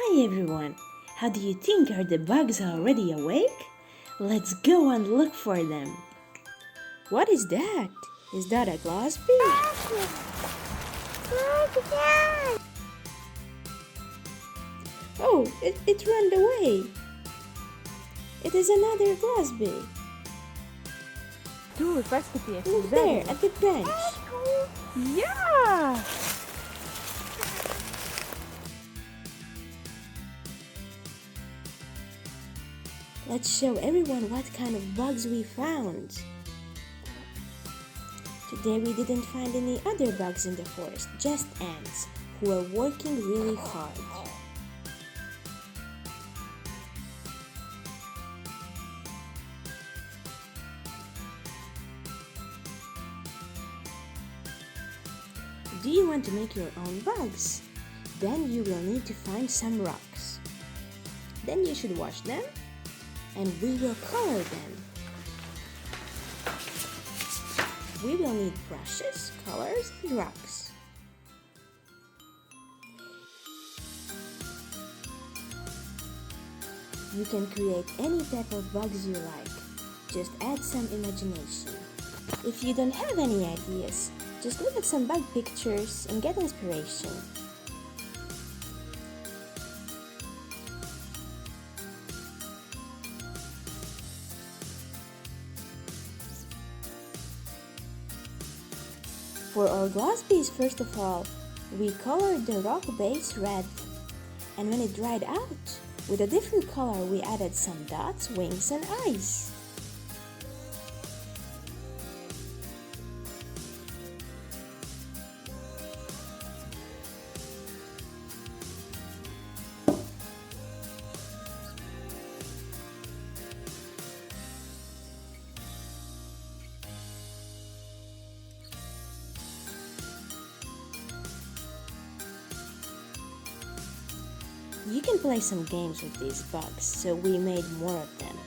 Hi everyone! How do you think, are the bugs already awake? Let's go and look for them. What is that? Is that a glass bee? Oh, it ran away. It is another glass bee. Look there at the bench. Yeah! Let's show everyone what kind of bugs we found. Today we didn't find any other bugs in the forest, just ants who are working really hard. Do you want to make your own bugs? Then you will need to find some rocks. Then you should wash them and we will color them. We will need brushes, colors, and rocks. You can create any type of bugs you like. Just add some imagination. If you don't have any ideas, just look at some bug pictures and get inspiration. For our glass bees, first of all, we colored the rock base red. And when it dried out, with a different color we added some dots, wings and eyes. You can play some games with these bugs, so we made more of them.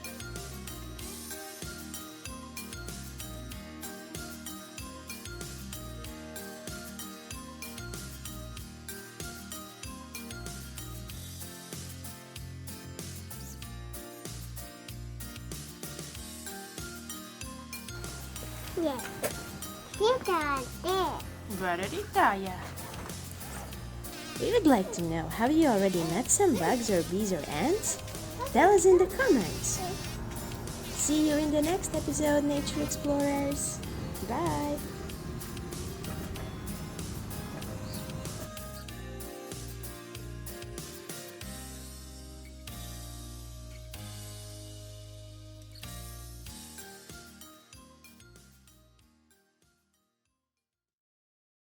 Yes. You got it. Veritaya. We would like to know, have you already met some bugs or bees or ants? Tell us in the comments. See you in the next episode, Nature Explorers. Bye!